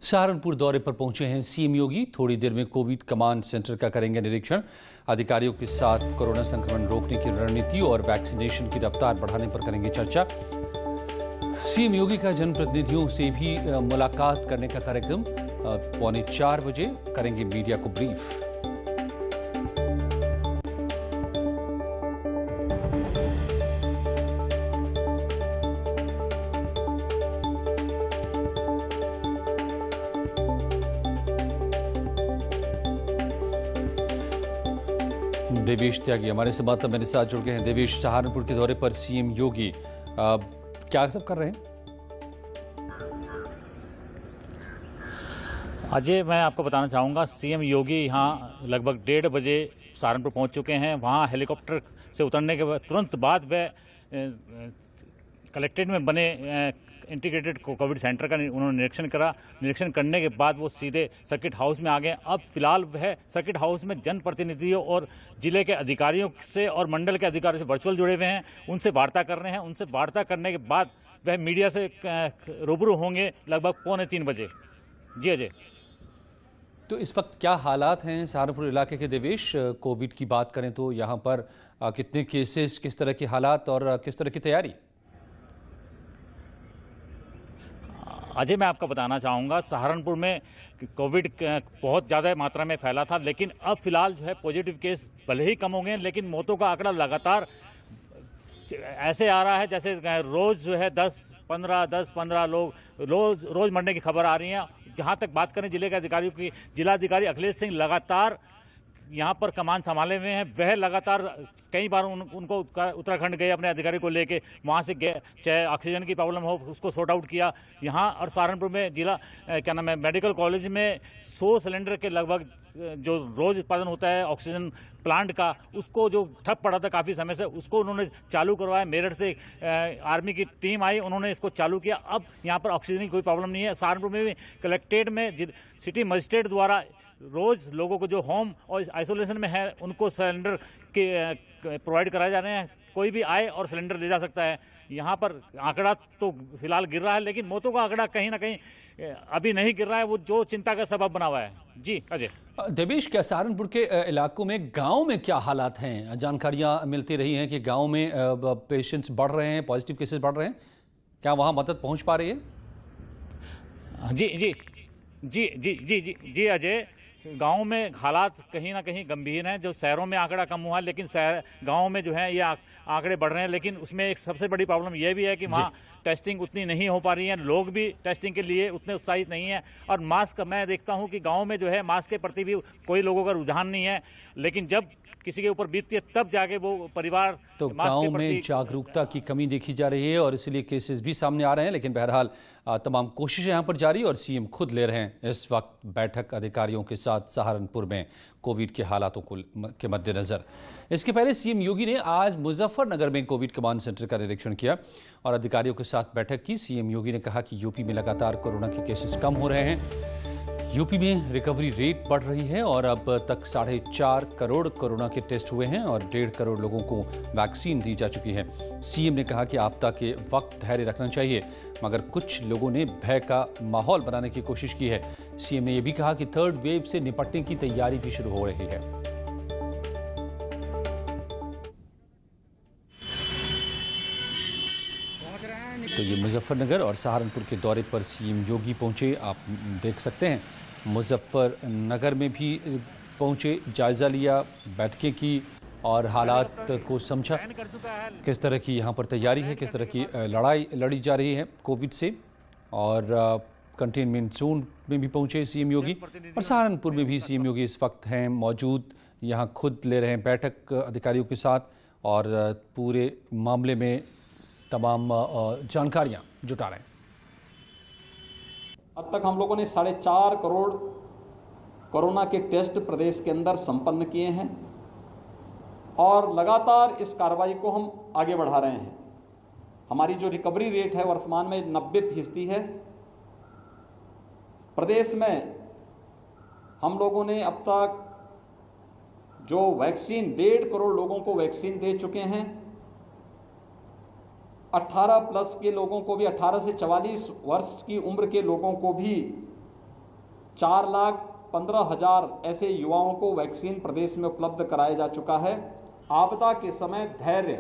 सहारनपुर दौरे पर पहुंचे हैं सीएम योगी। थोड़ी देर में कोविड कमांड सेंटर का करेंगे निरीक्षण। अधिकारियों के साथ कोरोना संक्रमण रोकने की रणनीति और वैक्सीनेशन की रफ्तार बढ़ाने पर करेंगे चर्चा। सीएम योगी का जनप्रतिनिधियों से भी मुलाकात करने का कार्यक्रम। 3:45 बजे करेंगे मीडिया को ब्रीफ। देवेश त्यागी हमारे संवाददाता मेरे साथ जुड़ गए हैं। देवेश, सहारनपुर के दौरे पर सीएम योगी क्या सब कर रहे हैं? अजय, मैं आपको बताना चाहूँगा, सीएम योगी यहाँ लगभग 1:30 बजे सहारनपुर पहुँच चुके हैं। वहाँ हेलीकॉप्टर से उतरने के तुरंत बाद वह कलेक्ट्रेट में बने इंटीग्रेटेड कोविड सेंटर का उन्होंने निरीक्षण करा। निरीक्षण करने के बाद वो सीधे सर्किट हाउस में आ गए। अब फिलहाल वह सर्किट हाउस में जनप्रतिनिधियों और जिले के अधिकारियों से और मंडल के अधिकारियों से वर्चुअल जुड़े हुए हैं, उनसे वार्ता कर रहे हैं। उनसे वार्ता करने के बाद वह मीडिया से रूबरू होंगे लगभग 2:45 बजे। जी अजय। तो इस वक्त क्या हालात हैं सहारनपुर इलाके के देवेश? कोविड की बात करें तो यहाँ पर कितने केसेस, किस तरह के हालात और किस तरह की तैयारी? अजय, मैं आपको बताना चाहूँगा, सहारनपुर में कोविड बहुत ज़्यादा मात्रा में फैला था, लेकिन अब फिलहाल जो है पॉजिटिव केस भले ही कम हो गए, लेकिन मौतों का आंकड़ा लगातार ऐसे आ रहा है जैसे रोज़ जो है 10-15 लोग रोज़ मरने की खबर आ रही है। जहाँ तक बात करें जिले के अधिकारियों की, जिलाधिकारी अखिलेश सिंह लगातार यहाँ पर कमान संभाले हुए हैं। वह लगातार कई बार उनको उत्तराखंड गए अपने अधिकारी को लेके, वहाँ से चाहे ऑक्सीजन की प्रॉब्लम हो उसको सॉर्ट आउट किया। यहाँ और सहारनपुर में जिला मेडिकल कॉलेज में 100 सिलेंडर के लगभग जो रोज़ उत्पादन होता है ऑक्सीजन प्लांट का, उसको जो ठप पड़ा था काफ़ी समय से, उसको उन्होंने चालू करवाया। मेरठ से आर्मी की टीम आई, उन्होंने इसको चालू किया। अब यहाँ पर ऑक्सीजन की कोई प्रॉब्लम नहीं है। सहारनपुर में भी कलेक्ट्रेट में सिटी मजिस्ट्रेट द्वारा रोज़ लोगों को जो होम और आइसोलेशन में है उनको सिलेंडर के प्रोवाइड कराए जा रहे हैं। कोई भी आए और सिलेंडर ले जा सकता है। यहाँ पर आंकड़ा तो फिलहाल गिर रहा है, लेकिन मौतों का आंकड़ा कहीं ना कहीं अभी नहीं गिर रहा है, वो जो चिंता का सबब बना हुआ है। जी अजय। देवेश, क्या सहारनपुर के इलाकों में गांव में क्या हालात हैं? जानकारियां मिलती रही हैं कि गांव में पेशेंट्स बढ़ रहे हैं, पॉजिटिव केसेस बढ़ रहे हैं। क्या वहां मदद पहुंच पा रही है? जी जी जी जी जी जी जी अजय, गाँव में हालात कहीं ना कहीं गंभीर हैं। जो शहरों में आंकड़ा कम हुआ, लेकिन गाँव में जो है ये आंकड़े बढ़ रहे हैं। लेकिन उसमें एक सबसे बड़ी प्रॉब्लम यह भी है कि वहाँ टेस्टिंग उतनी नहीं हो पा रही है, लोग भी टेस्टिंग के लिए उतने उत्साहित नहीं है। और मास्क, मैं देखता हूँ कि गाँव में जो है मास्क के प्रति भी कोई लोगों का रुझान नहीं है, लेकिन जब किसी के ऊपर बीतती है तब जाके वो परिवार। तो गांव में जागरूकता की कमी देखी जा रही है और इसलिए केसेस भी सामने आ रहे हैं। लेकिन बहरहाल तमाम कोशिशें यहां पर जारी और सीएम खुद ले रहे हैं इस वक्त बैठक अधिकारियों के साथ सहारनपुर में कोविड के हालातों के मद्देनजर। इसके पहले सीएम योगी ने आज मुजफ्फरनगर में कोविड कमांड सेंटर का निरीक्षण किया और अधिकारियों के साथ बैठक की। सीएम योगी ने कहा कि यूपी में लगातार कोरोना के केसेस कम हो रहे हैं, यूपी में रिकवरी रेट बढ़ रही है और अब तक 4.5 करोड़ कोरोना के टेस्ट हुए हैं और 1.5 करोड़ लोगों को वैक्सीन दी जा चुकी है। सीएम ने कहा कि आपदा के वक्त धैर्य रखना चाहिए, मगर कुछ लोगों ने भय का माहौल बनाने की कोशिश की है। सीएम ने यह भी कहा कि 3rd वेव से निपटने की तैयारी भी शुरू हो रही है। तो ये मुजफ्फरनगर और सहारनपुर के दौरे पर सीएम योगी पहुंचे। आप देख सकते हैं मुजफ्फरनगर में भी पहुंचे, जायजा लिया, बैठकें की और हालात को समझा। किस तरह की यहाँ पर तैयारी है, किस तरह की लड़ाई लड़ी जा रही है कोविड से। और कंटेनमेंट जोन में भी पहुंचे सीएम योगी और सहारनपुर में भी सीएम योगी इस वक्त हैं मौजूद। यहाँ खुद ले रहे हैं बैठक अधिकारियों के साथ और पूरे मामले में तमाम जानकारियां जुटा रहे हैं। अब तक हम लोगों ने 4.5 करोड़ कोरोना के टेस्ट प्रदेश के अंदर संपन्न किए हैं और लगातार इस कार्रवाई को हम आगे बढ़ा रहे हैं। हमारी जो रिकवरी रेट है वर्तमान में 90% है। प्रदेश में हम लोगों ने अब तक जो वैक्सीन 1.5 करोड़ लोगों को वैक्सीन दे चुके हैं। 18 प्लस के लोगों को भी, 18 से 44 वर्ष की उम्र के लोगों को भी 4,15,000 ऐसे युवाओं को वैक्सीन प्रदेश में उपलब्ध कराया जा चुका है। आपदा के समय धैर्य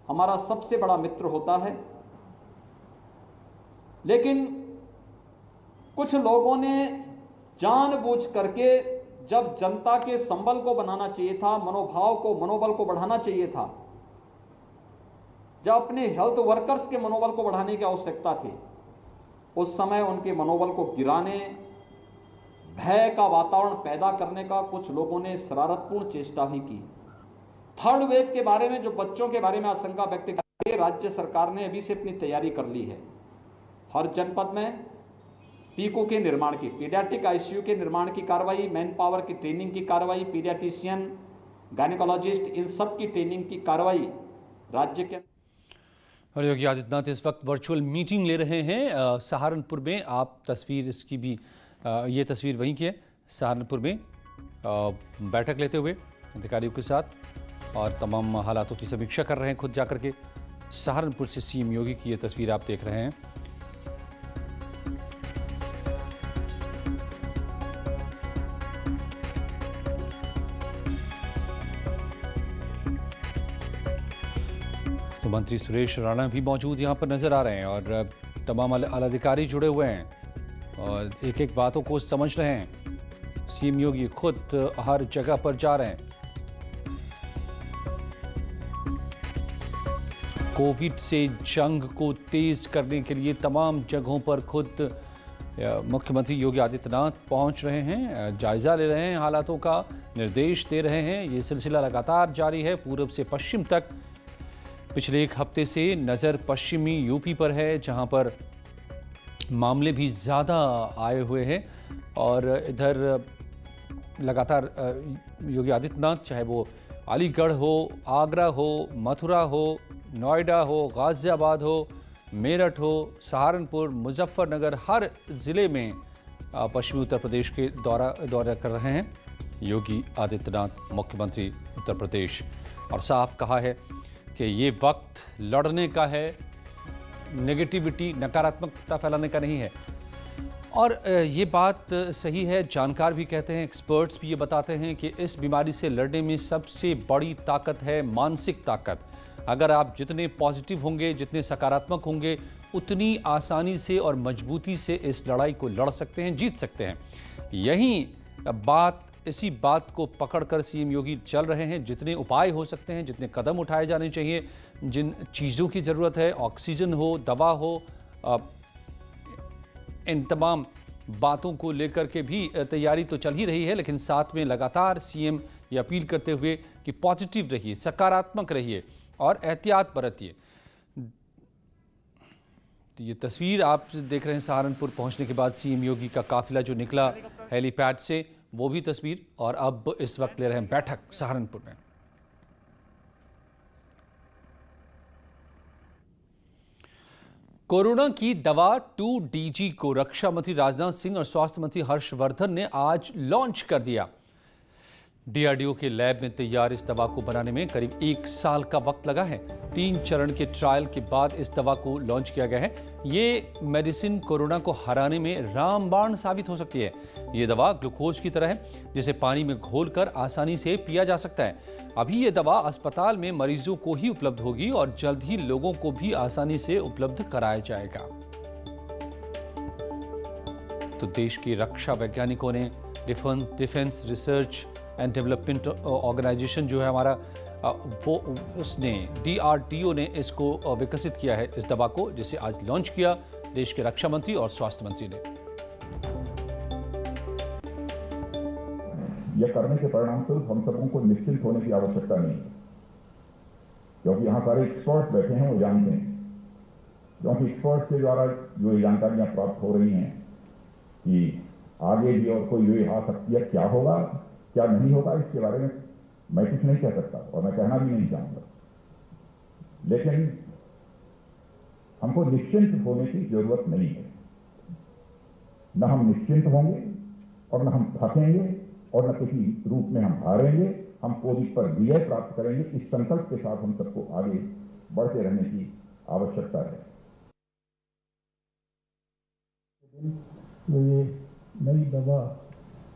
हमारा सबसे बड़ा मित्र होता है, लेकिन कुछ लोगों ने जानबूझ करके जब जनता के संबल को बनाना चाहिए था, मनोबल को बढ़ाना चाहिए था, जब अपने हेल्थ वर्कर्स के मनोबल को बढ़ाने की आवश्यकता थी, उस समय उनके मनोबल को गिराने, भय का वातावरण पैदा करने का कुछ लोगों ने शरारतपूर्ण चेष्टा भी की। थर्ड वेव के बारे में जो बच्चों के बारे में आशंका व्यक्त की, राज्य सरकार ने अभी से अपनी तैयारी कर ली है। हर जनपद में पीको के निर्माण की, पीडियाट्रिक आईसीयू के निर्माण की कार्रवाई, मैन पावर की ट्रेनिंग की कार्रवाई, पीडियाट्रिशियन, गायनेकोलॉजिस्ट, इन सब की ट्रेनिंग की कार्रवाई राज्य के। और योगी आदित्यनाथ इस वक्त वर्चुअल मीटिंग ले रहे हैं सहारनपुर में। आप तस्वीर इसकी भी ये तस्वीर वहीं की है, सहारनपुर में बैठक लेते हुए अधिकारियों के साथ और तमाम हालातों की समीक्षा कर रहे हैं खुद जाकर के। सहारनपुर से सीएम योगी की ये तस्वीर आप देख रहे हैं। तो मंत्री सुरेश राणा भी मौजूद यहाँ पर नजर आ रहे हैं और तमाम आलाधिकारी जुड़े हुए हैं और एक एक बातों को समझ रहे हैं। सीएम योगी खुद हर जगह पर जा रहे हैं। कोविड से जंग को तेज करने के लिए तमाम जगहों पर खुद मुख्यमंत्री योगी आदित्यनाथ पहुंच रहे हैं, जायजा ले रहे हैं, हालातों का निर्देश दे रहे हैं। ये सिलसिला लगातार जारी है पूर्व से पश्चिम तक। पिछले एक हफ्ते से नज़र पश्चिमी यूपी पर है, जहां पर मामले भी ज़्यादा आए हुए हैं और इधर लगातार योगी आदित्यनाथ, चाहे वो अलीगढ़ हो, आगरा हो, मथुरा हो, नोएडा हो, गाज़ियाबाद हो, मेरठ हो, सहारनपुर, मुजफ्फरनगर, हर ज़िले में पश्चिमी उत्तर प्रदेश के दौरा कर रहे हैं योगी आदित्यनाथ मुख्यमंत्री उत्तर प्रदेश। और साफ कहा है कि ये वक्त लड़ने का है, नेगेटिविटी, नकारात्मकता फैलाने का नहीं है। और ये बात सही है, जानकार भी कहते हैं, एक्सपर्ट्स भी ये बताते हैं कि इस बीमारी से लड़ने में सबसे बड़ी ताकत है मानसिक ताकत। अगर आप जितने पॉजिटिव होंगे, जितने सकारात्मक होंगे, उतनी आसानी से और मजबूती से इस लड़ाई को लड़ सकते हैं, जीत सकते हैं। इसी बात को पकड़कर सीएम योगी चल रहे हैं। जितने उपाय हो सकते हैं, जितने कदम उठाए जाने चाहिए, जिन चीज़ों की ज़रूरत है, ऑक्सीजन हो, दवा हो, इन तमाम बातों को लेकर के भी तैयारी तो चल ही रही है, लेकिन साथ में लगातार सीएम ये अपील करते हुए कि पॉजिटिव रहिए, सकारात्मक रहिए और एहतियात बरतिए। तो ये तस्वीर आप देख रहे हैं सहारनपुर पहुंचने के बाद सीएम योगी का काफिला जो निकला हेलीपैड से, वो भी तस्वीर। और अब इस वक्त ले रहे हैं बैठक सहारनपुर में। कोरोना की दवा 2DG को रक्षा मंत्री राजनाथ सिंह और स्वास्थ्य मंत्री हर्षवर्धन ने आज लॉन्च कर दिया। डीआरडीओ के लैब में तैयार इस दवा को बनाने में करीब 1 साल का वक्त लगा है। 3 चरण के ट्रायल के बाद इस दवा को लॉन्च किया गया है। ये मेडिसिन कोरोना को हराने में रामबाण साबित हो सकती है। ये दवा ग्लूकोज की तरह है, जिसे पानी में घोलकर आसानी से पिया जा सकता है। अभी ये दवा अस्पताल में मरीजों को ही उपलब्ध होगी और जल्द ही लोगों को भी आसानी से उपलब्ध कराया जाएगा। तो देश के रक्षा वैज्ञानिकों ने defence research and development organisation जो है हमारा, उसने DRDO ने इसको विकसित किया है, इस दवा को, जिसे आज लॉन्च किया देश के रक्षा मंत्री और स्वास्थ्य मंत्री ने। यह करने के परिणामस्वरूप हम सबों को निश्चिंत होने की आवश्यकता नहीं है, क्योंकि यहाँ सारे एक्सपर्ट बैठे हैं, वो जानते हैं। क्योंकि एक्सपर्ट के द्वारा जो जानकारियां प्राप्त हो रही हैं कि आगे भी और कोई ये आ सकती है, क्या होगा क्या नहीं होगा, इसके बारे में मैं कुछ नहीं कह सकता और मैं कहना भी नहीं चाहूंगा। लेकिन हमको निश्चिंत होने की जरूरत नहीं है। न हम निश्चिंत होंगे और न हम थकेंगे और न किसी रूप में हम हारेंगे। हम कोविड पर विजय प्राप्त करेंगे। इस संकल्प के साथ हम सबको आगे बढ़ते रहने की आवश्यकता है। नई दवा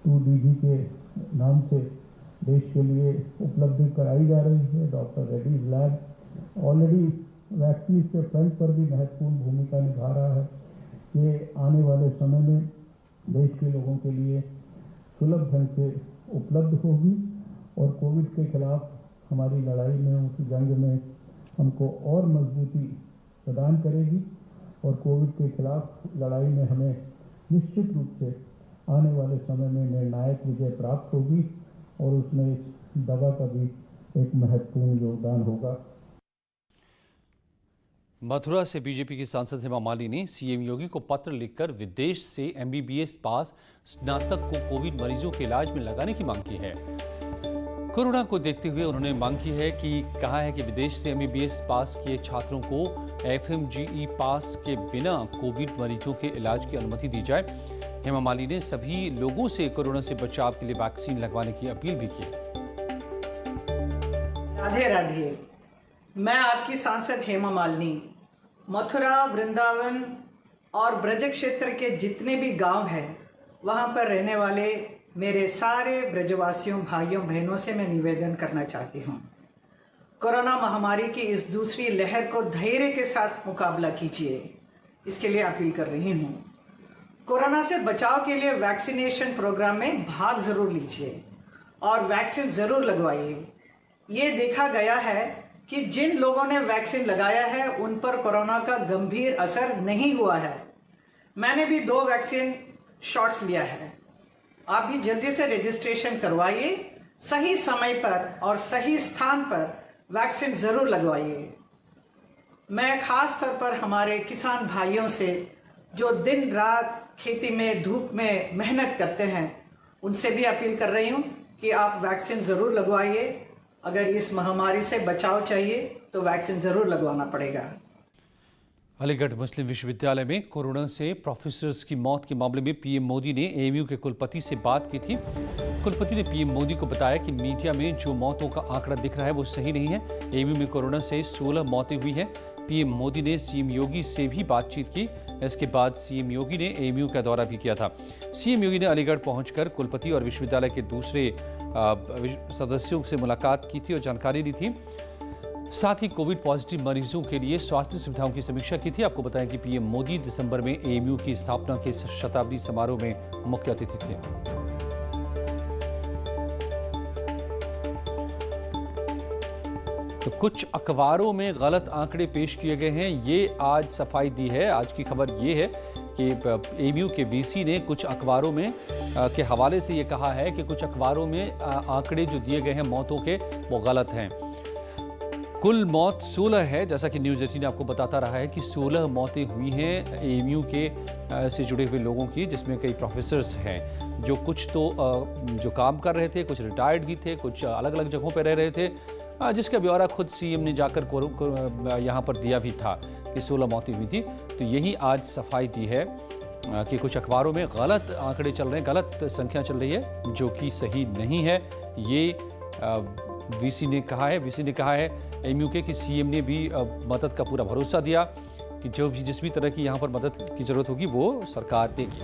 2DG के नाम से देश के लिए उपलब्ध कराई जा रही है। Doctor Reddy's lab already vaccine के फ्रंट पर भी महत्वपूर्ण भूमिका निभा रहा है। ये आने वाले समय में देश के लोगों के लिए सुलभ ढंग से उपलब्ध होगी और कोविड के खिलाफ हमारी लड़ाई में, उस जंग में हमको और मजबूती प्रदान करेगी और कोविड के खिलाफ लड़ाई में हमें निश्चित रूप से आने वाले समय में निर्णायक विजय प्राप्त होगी और उसमें इस दवा का भी एक महत्वपूर्ण योगदान होगा। मथुरा से बीजेपी की सांसद हेमा मालिनी ने सीएम योगी को पत्र लिखकर विदेश से एमबीबीएस पास स्नातक को कोविड मरीजों के इलाज में लगाने की मांग की है। कोरोना को देखते हुए उन्होंने मांग की है कि कहा है कि विदेश से एमबीबीएस पास किए छात्रों को एफएमजीई पास के बिना कोविड मरीजों के इलाज की अनुमति दी जाए। हेमा मालिनी ने सभी लोगों से कोरोना से बचाव के लिए वैक्सीन लगवाने की अपील भी की। राधे राधे। मैं आपकी सांसद हेमा मालिनी मथुरा, वृंदावन और ब्रज क्षेत्र के जितने भी गांव हैं वहां पर रहने वाले मेरे सारे ब्रजवासियों, भाइयों, बहनों से मैं निवेदन करना चाहती हूं, कोरोना महामारी की इस दूसरी लहर को धैर्य के साथ मुकाबला कीजिए, इसके लिए अपील कर रही हूं। कोरोना से बचाव के लिए वैक्सीनेशन प्रोग्राम में भाग जरूर लीजिए और वैक्सीन जरूर लगवाइए। ये देखा गया है कि जिन लोगों ने वैक्सीन लगाया है उन पर कोरोना का गंभीर असर नहीं हुआ है। मैंने भी 2 वैक्सीन शॉट्स लिया है। आप भी जल्दी से रजिस्ट्रेशन करवाइए, सही समय पर और सही स्थान पर वैक्सीन जरूर लगवाइए। मैं खास तौर पर हमारे किसान भाइयों से जो दिन रात खेती में, धूप में मेहनत करते हैं, उनसे भी अपील कर रही हूं कि आप वैक्सीन जरूर लगवाइए। अगर इस महामारी से बचाव चाहिए तो वैक्सीन जरूर लगवाना पड़ेगा। अलीगढ़ मुस्लिम विश्वविद्यालय में कोरोना से प्रोफेसर्स की मौत के मामले में पीएम मोदी ने एएमयू के कुलपति से बात की थी। कुलपति ने पीएम मोदी को बताया कि मीडिया में जो मौतों का आंकड़ा दिख रहा है वो सही नहीं है। एएमयू में कोरोना से 16 मौतें हुई हैं। पीएम मोदी ने सीएम योगी से भी बातचीत की। इसके बाद सीएम योगी ने एएमयू का दौरा भी किया था। सीएम योगी ने अलीगढ़ पहुंचकर कुलपति और विश्वविद्यालय के दूसरे सदस्यों से मुलाकात की थी और जानकारी ली थी। साथ ही कोविड पॉजिटिव मरीजों के लिए स्वास्थ्य सुविधाओं की समीक्षा की थी। आपको बताएं कि पीएम मोदी दिसंबर में एएमयू की स्थापना के शताब्दी समारोह में मुख्य अतिथि थे। तो कुछ अखबारों में गलत आंकड़े पेश किए गए हैं, ये आज सफाई दी है। आज की खबर ये है कि एएमयू के वीसी ने कुछ अखबारों में के हवाले से ये कहा है कि कुछ अखबारों में आंकड़े जो दिए गए हैं मौतों के वो गलत हैं। कुल मौत 16 है, जैसा कि न्यूज़ 18 आपको बताता रहा है कि 16 मौतें हुई हैं एएमयू के से जुड़े हुए लोगों की, जिसमें कई प्रोफेसर्स हैं जो कुछ तो जो काम कर रहे थे, कुछ रिटायर्ड भी थे, कुछ अलग अलग जगहों पर रह रहे थे, जिसका ब्यौरा खुद सीएम ने जाकर यहाँ पर दिया भी था कि 16 मौतें हुई थी। तो यही आज सफाई दी है कि कुछ अखबारों में गलत आंकड़े चल रहे हैं, गलत संख्या चल रही है जो कि सही नहीं है। ये वीसी ने कहा है एएमयू के कि सीएम ने भी मदद का पूरा भरोसा दिया कि जो भी जिस भी तरह की यहाँ पर मदद की जरूरत होगी वो सरकार देगी।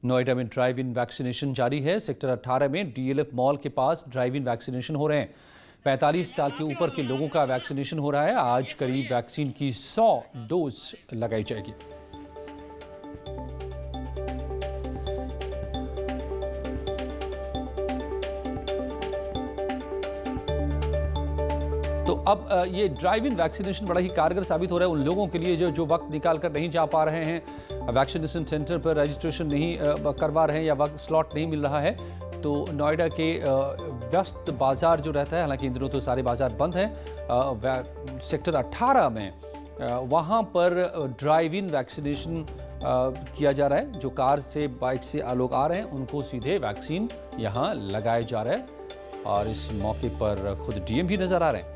नोएडा में ड्राइव इन वैक्सीनेशन जारी है। सेक्टर 18 में डीएलएफ मॉल के पास ड्राइव इन वैक्सीनेशन हो रहे हैं। 45 साल के ऊपर के लोगों का वैक्सीनेशन हो रहा है। आज करीब वैक्सीन की 100 डोज लगाई जाएगी। तो अब ये ड्राइव इन वैक्सीनेशन बड़ा ही कारगर साबित हो रहा है उन लोगों के लिए जो वक्त निकाल कर नहीं जा पा रहे हैं, वैक्सीनेशन सेंटर पर रजिस्ट्रेशन नहीं करवा रहे हैं या वक्त स्लॉट नहीं मिल रहा है। तो नोएडा के व्यस्त बाजार जो रहता है, हालांकि इन दिनों तो सारे बाजार बंद हैं, सेक्टर 18 में वहाँ पर ड्राइव इन वैक्सीनेशन किया जा रहा है। जो कार से, बाइक से लोग आ रहे हैं उनको सीधे वैक्सीन यहाँ लगाया जा रहा है और इस मौके पर खुद डीएम भी नजर आ रहे हैं।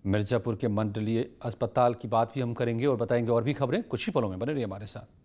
मिर्जापुर के मंडलीय अस्पताल की बात भी हम करेंगे और बताएंगे और भी खबरें। कुछ ही पलों में बने रहिए हमारे साथ।